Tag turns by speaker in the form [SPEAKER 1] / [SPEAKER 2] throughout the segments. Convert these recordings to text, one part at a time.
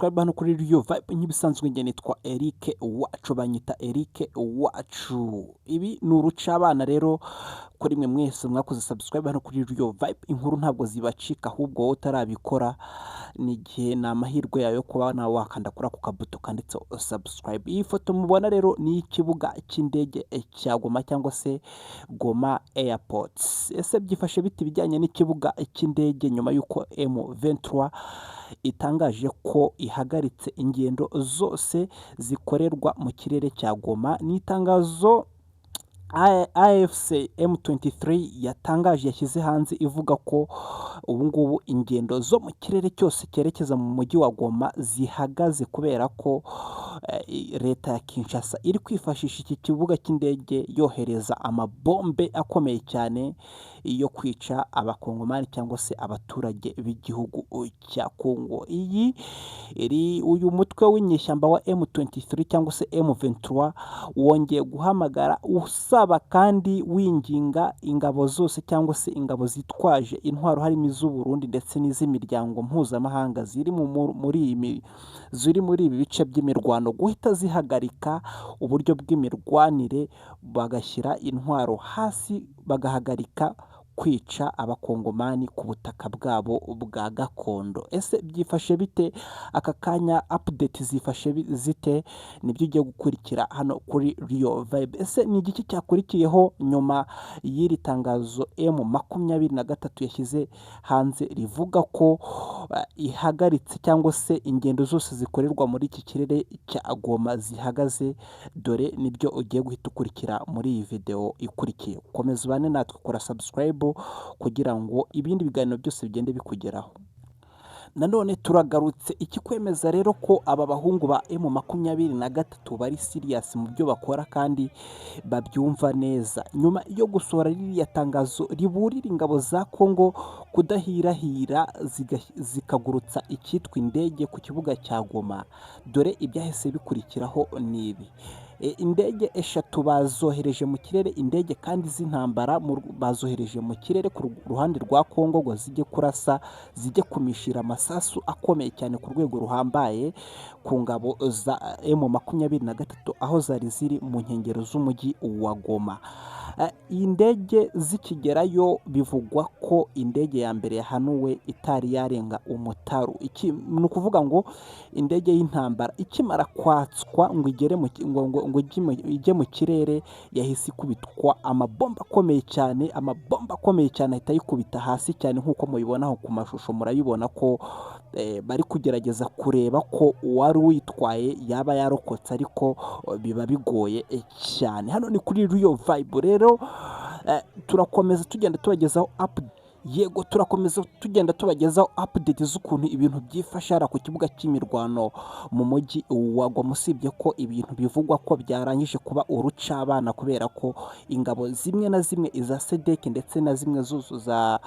[SPEAKER 1] subscribe hano kuri Rio Vibe nk'ibisanzwe njye nitwa Eric Wacu, banyita Eric Wacu. Ibi ni urucabana rero kuri mwe mwese mwakoze subscribe hano kuri Rio Vibe. Inkuru ntabwo zibacika, ahubwo wowe utarabikora ni igihe ni amahirwe yawe yo kuba nawe wakanda kuri ako kabuto kanditse subscribe. Iyi foto mubona rero ni ikibuga cy'indege cya Goma cyangwa se Goma Airport. Ese byifashe biti bijyanye n'ikibuga cy'indege nyuma y'uko M23 itangaje ko ihagaritse ingendo zose zikorerwa mu kirere cya Goma. Ni itangazo AFC M23 yatangaje, yashyize hanze ivuga ko ubu ngubu ingendo zo mu kirere cyose cyerekeza mu mujyi wa Goma zihagaze kubera ko leta ya Kinshasa iri kwifashisha iki kibuga cy'indege yohereza amabombe akomeye cyane yo kwica abakongomani cyangwa se abaturage b'igihugu cya Kongo. Uyu mutwe w'inyeshyamba wa M23 cyangwa se M23 wongeye guhamagara usaba kandi winginga ingabo zose cyangwa se ingabo zitwaje intwaro harimo iz'u Burundi ndetse n'iz'imiryango mpuzamahanga ziri muri ibi bice by'imirwano guhita zihagarika uburyo bw'imirwanire, bagashyira intwaro hasi, bagahagarika kwica abakongomani ku butaka bwabo bwa gakondo. Ese byifashe bite aka kanya? Update zifashe zite? Nibyo ugiye gukurikira hano kuri Rio Vibe. Ese ni igiki cyakurikiyeho nyuma y'iri tangazo M23 yashyize hanze rivuga ko ihagaritse cyangwa se ingendo zose zikorerwa muri iki kirere cya Goma zihagaze? Dore nibyo ugiye guhita ukurikira muri iyi video ikurikiye. Komeza ubane natwe, kora subscribe kugira ngo ibindi biganiro byose bigende bikugeraho. Nanone turagarutse ikikwemeza rero ko aba bahungu ba M23 bari serious mu byo bakora kandi babyumva neza, nyuma yo gusohora ririya tangazo riburira ingabo za Kongo kudahirahira zikagurutsa icyitwa indege ku kibuga cya Goma. Dore ibyahise bikurikiraho nibi: indege eshatu bazohereje mu kirere, indege kandi z'intambara bazohereje mu kirere ku ruhande rwa Kongo ngo zijye kurasa, zijye kumishira amasasu akomeye cyane ku rwego ruhambaye ku ngabo za M23 aho zari ziri mu nkengero z'umujyi wa Goma. Iyi ndege zikigerayo bivugwa ko indege ya mbere yahanuwe itari yarenga umutaru. Ni ukuvuga ngo indege y'intambara ikimara kwatswa ngo ijye mu kirere yahise ikubitwa amabomba akomeye cyane ahita yikubita hasi cyane, nk'uko mubibonaho ku mashusho. Murabibona ko bari kugerageza kureba ko uwari uyitwaye yaba yarokotse, ariko biba bigoye cyane. Hano ni kuri Rio Vibe rero, turakomeza tugenda tubagezaho update z'ukuntu ibintu byifashe ku kibuga cy'imirwano mu mujyi wa Goma. Usibye ko ibintu bivugwa ko byarangije kuba urucabana kubera ko ingabo zimwe na zimwe iza SADC ndetse na zimwe za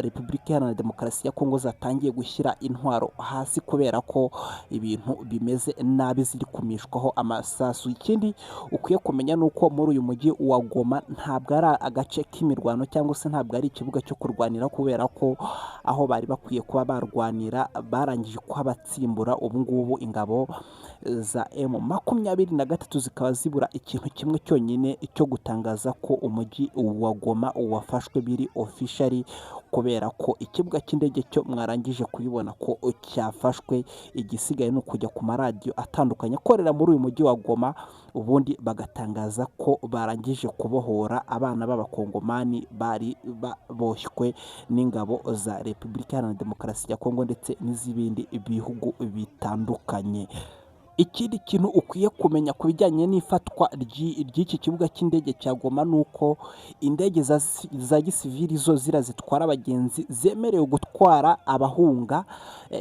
[SPEAKER 1] Repubulika Iharanira Demokarasi ya Kongo zatangiye gushyira intwaro hasi kubera ko ibintu bimeze nabi, ziri kumishwaho amasasu. Ikindi ukwiye kumenya nuko muri uyu mujyi wa Goma ntabwo ari agace k'imirwano cyangwa se ntabwo ari ikibuga cyo kurwanira, kubera ko aho bari bakwiye kuba barwanira barangije kuhabatsimbura. Ubu ngubu ingabo za M23 zikaba zibura ikintu kimwe cyonyine cyo gutangaza ko umujyi wa Goma wafashwe biri officially, kubera ko ikibuga cy'indege cyo mwarangije kubibona ko cyafashwe. Igisigaye ni ukujya ku maradiyo atandukanye akorera muri uyu mujyi wa Goma, ubundi bagatangaza ko barangije kubohora abana b'abakongomani bari boshywe n'ingabo za Repubulika Iharanira Demokarasi ya Kongo ndetse n'iz'ibindi bihugu bitandukanye. Ikindi kintu ukwiye kumenya ku bijyanye n'ifatwa ry'iki kibuga cy'indege cya Goma ni uko indege za gisivili zo zitwara abagenzi zemerewe gutwara abahunga.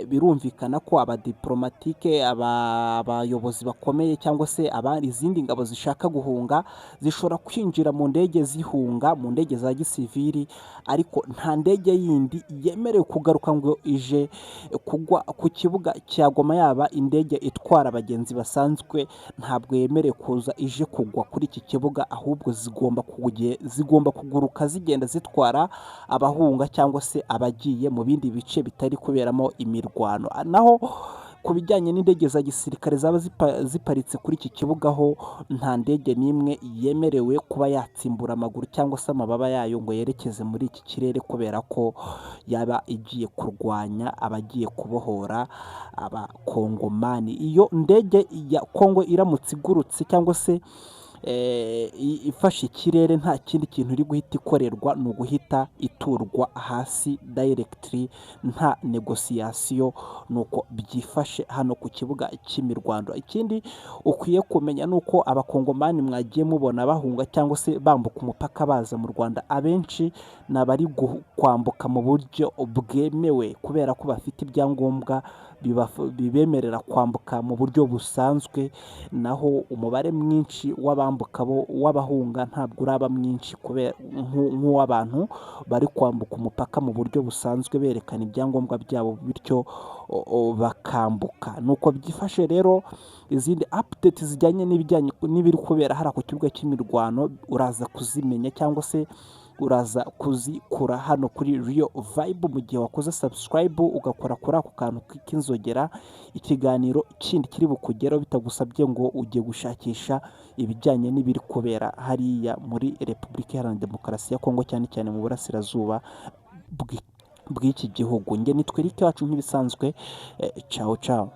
[SPEAKER 1] Birumvikana ko abadiplomatike, abayobozi bakomeye cyangwa se izindi ngabo zishaka guhunga zishobora kwinjira mu ndege zihunga, mu ndege za gisivili, ariko nta ndege yindi yemerewe kugaruka ngo ije kugwa ku kibuga cya Goma. Yaba indege itwara abagenzi basanzwe ntabwo yemerewe kuza ije kugwa kuri iki kibuga, ahubwo zigomba kuguruka zigenda zitwara abahunga cyangwa se abagiye mu bindi bice bitari kuberamo imirwano. Naho ku bijyanye n'indege za gisirikare zaba ziparitse kuri iki kibuga ho nta ndege n'imwe yemerewe kuba yatsimbura amaguru cyangwa se amababa yayo ngo yerekeze muri iki kirere, kubera ko yaba igiye kurwanya abagiye kubohora abakongomani. Iyo ndege ya Kongo iramutse igurutse cyangwa se ifashe ikirere, nta kindi kintu iri guhita ikorerwa, ni uguhita iturwa hasi dayiregitiri nta negosiyasiyo. Ni uko byifashe hano ku kibuga cy'imirwano. Ikindi ukwiye kumenya ni uko abakongomani mwagiye mubona bahunga cyangwa se bambuka umupaka baza mu Rwanda, abenshi ni abari kwambuka mu buryo bwemewe, kubera ko bafite ibyangombwa bibemerera kwambuka mu buryo busanzwe, naho umubare mwinshi w'abahunga ntabwo uraba mwinshi nk'uw'abantu bari kwambuka umupaka mu buryo busanzwe berekana ibyangombwa byabo, bityo bakambuka. Nuko byifashe rero. Izindi update zijyanye n'ibiri kubera hariya ku kibuga cy'imirwano uraza kuzimenya cyangwa se uraza kuzikura hano kuri Real Vibe mu gihe wakoze subscribe ugakora kuri ako kantu k'inzogera, ikiganiro kindi kiri bukugeraho bitagusabye ngo ujye gushakisha ibijyanye n'ibiri kubera hariya muri Repubulika Iharanira Demokarasi ya Kongo, cyane cyane mu burasirazuba bw'iki gihugu. Njye nitwa Eric wacu nk'ibisanzwe. Ciao ciao.